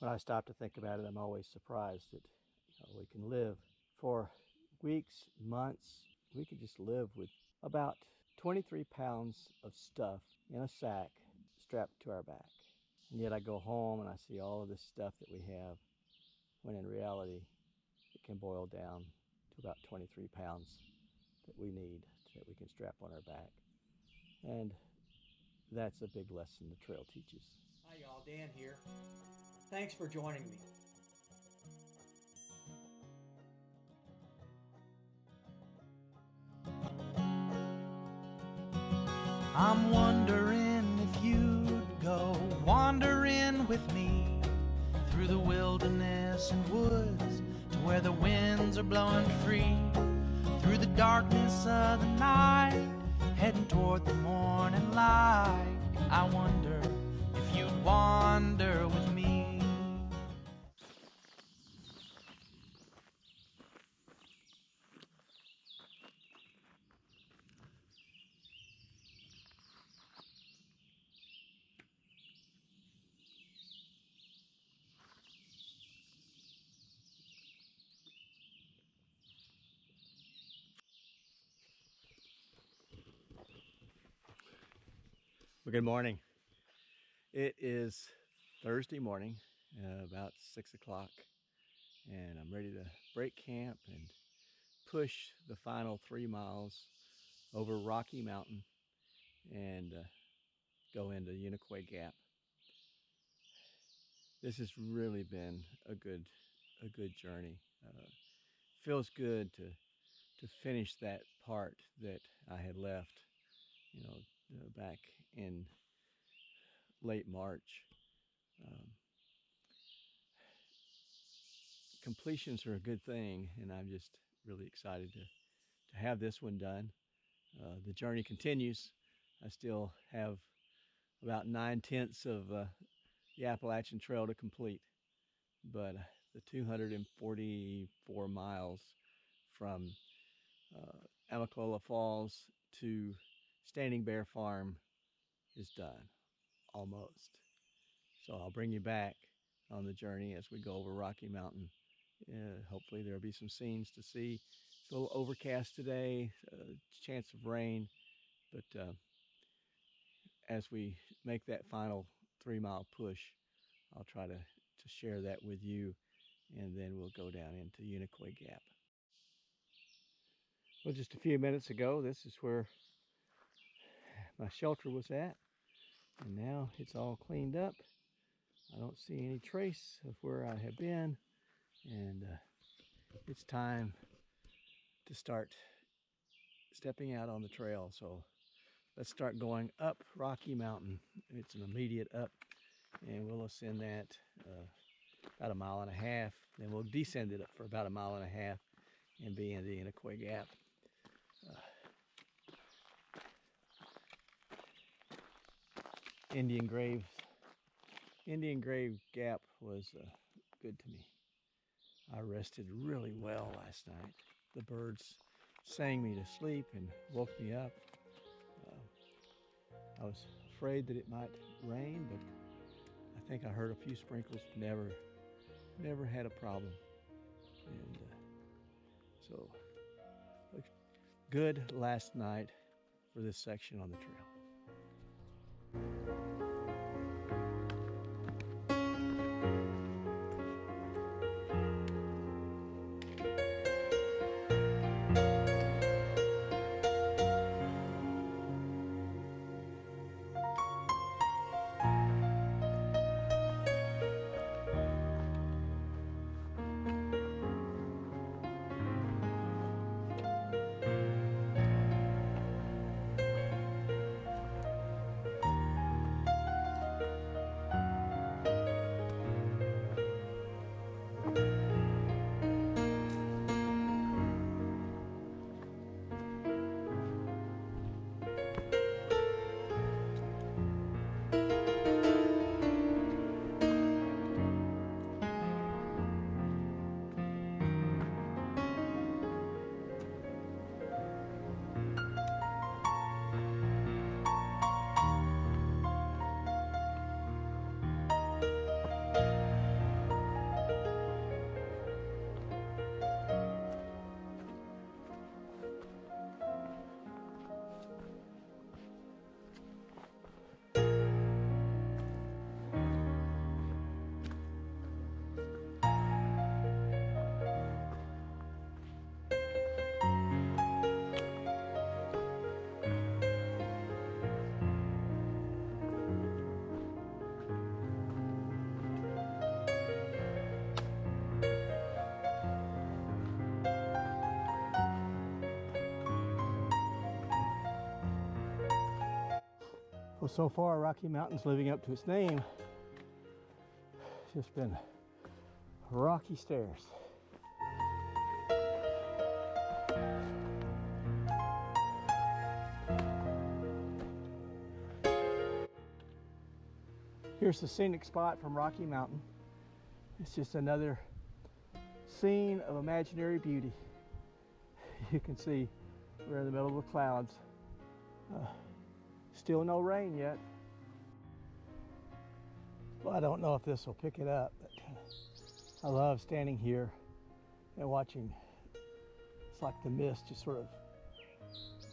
when I stop to think about it, I'm always surprised that we can live for weeks, months. We could just live with about 23 pounds of stuff in a sack strapped to our back. And yet I go home and I see all of this stuff that we have, when in reality it can boil down to about 23 pounds that we need, that we can strap on our back. And that's a big lesson the trail teaches. Hi y'all, Dan here. Thanks for joining me. I'm wondering if you'd go wandering with me through the wilderness and woods to where the winds are blowing free, through the darkness of the night, heading toward the morning light. I wonder if you'd wander with me. Well, good morning. It is Thursday morning, about 6 o'clock, and I'm ready to break camp and push the final 3 miles over Rocky Mountain and go into Unicoi Gap. This has really been a good journey. Feels good to finish that part that I had left, back in late March. Completions are a good thing, and I'm just really excited to have this one done. The journey continues. I still have about 9/10 of the Appalachian Trail to complete, but the 244 miles from Amicalola Falls to Standing Bear Farm is done, almost. So I'll bring you back on the journey as we go over Rocky Mountain. Hopefully there'll be some scenes to see. It's a little overcast today, chance of rain, but as we make that final 3-mile push, I'll try to share that with you, and then we'll go down into Unicoi Gap. Well, just a few minutes ago, this is where my shelter was at, and now it's all cleaned up. I don't see any trace of where I have been, and it's time to start stepping out on the trail. So let's start going up Rocky Mountain. It's an immediate up, and we'll ascend that about 1.5 miles. Then we'll descend it up for about 1.5 miles and be in the Unicoi Gap. Indian Grave Gap was good to me. I rested really well last night. The birds sang me to sleep and woke me up. I was afraid that it might rain, but I think I heard a few sprinkles. Never had a problem. And so good last night for this section on the trail. Well, so far, Rocky Mountain's living up to its name. It's just been rocky stairs. Here's the scenic spot from Rocky Mountain. It's just another scene of imaginary beauty. You can see we're in the middle of the clouds. Still no rain yet. Well, I don't know if this will pick it up, but I love standing here and watching. It's like the mist just sort of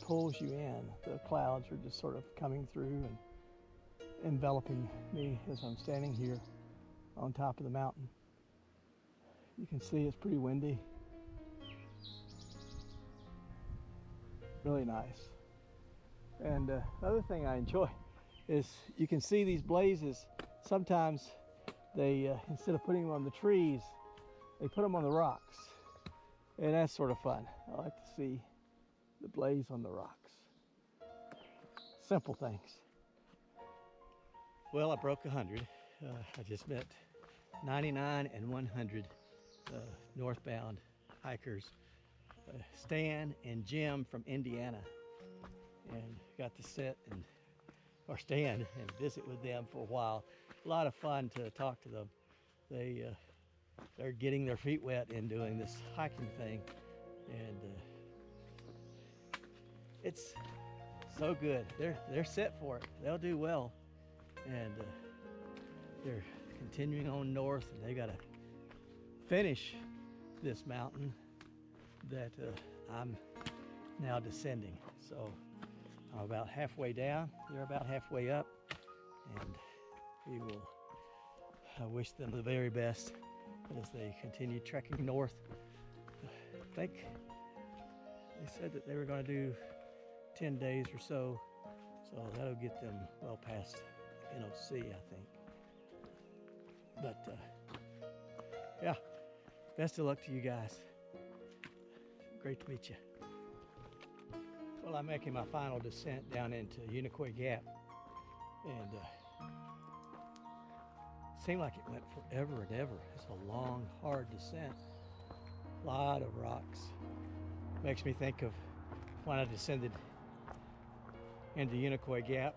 pulls you in. The clouds are just sort of coming through and enveloping me as I'm standing here on top of the mountain. You can see it's pretty windy. Really nice. And the other thing I enjoy is you can see these blazes. Sometimes they, instead of putting them on the trees, they put them on the rocks. And that's sort of fun. I like to see the blaze on the rocks. Simple things. Well, I broke 100. I just met 99 and 100 northbound hikers. Stan and Jim from Indiana. And got to sit and or stand and visit with them for a while. A lot of fun to talk to them. They're getting their feet wet in doing this hiking thing, and it's so good. They're set for it. They'll do well, and they're continuing on north, and they got to finish this mountain that I'm now descending. So I'm about halfway down, they're about halfway up, and we will wish them the very best as they continue trekking north. I think they said that they were going to do 10 days or so that'll get them well past NOC, I think. But yeah, best of luck to you guys. Great to meet you. Well, I'm making my final descent down into Unicoi Gap, and it seemed like it went forever and ever. It's a long, hard descent, a lot of rocks. Makes me think of when I descended into Unicoi Gap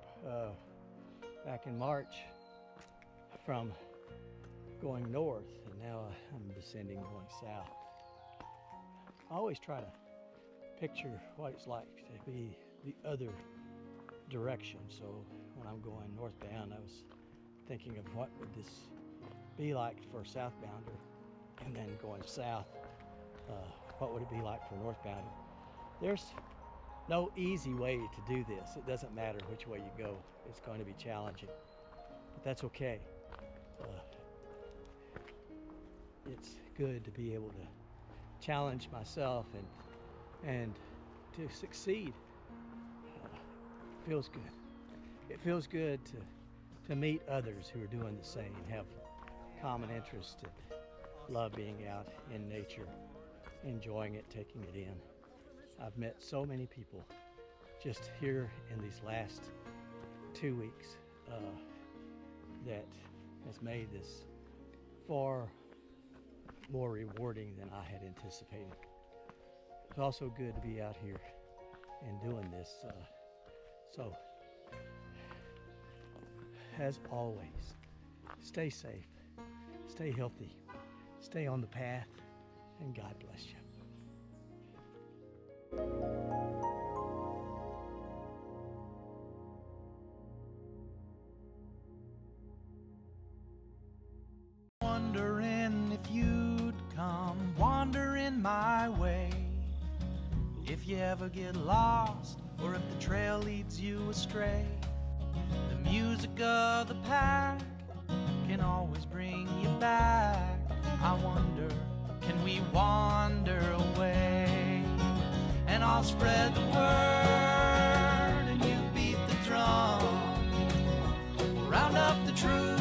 back in March from going north, and now I'm descending going south. I always try to picture what it's like to be the other direction. So when I'm going northbound, I was thinking of what would this be like for a southbounder, and then going south, what would it be like for a northbounder? There's no easy way to do this. It doesn't matter which way you go. It's going to be challenging, but that's okay. It's good to be able to challenge myself and to succeed. Feels good. It feels good to meet others who are doing the same, have common interest and love being out in nature, enjoying it, taking it in. I've met so many people just here in these last 2 weeks that has made this far more rewarding than I had anticipated. It's also good to be out here and doing this. So, as always, stay safe, stay healthy, stay on the path, and God bless you. Wondering if you'd come wandering my way. If you ever get lost, or if the trail leads you astray, the music of the pack can always bring you back. I wonder, can we wander away? And I'll spread the word, and you beat the drum. Round up the troops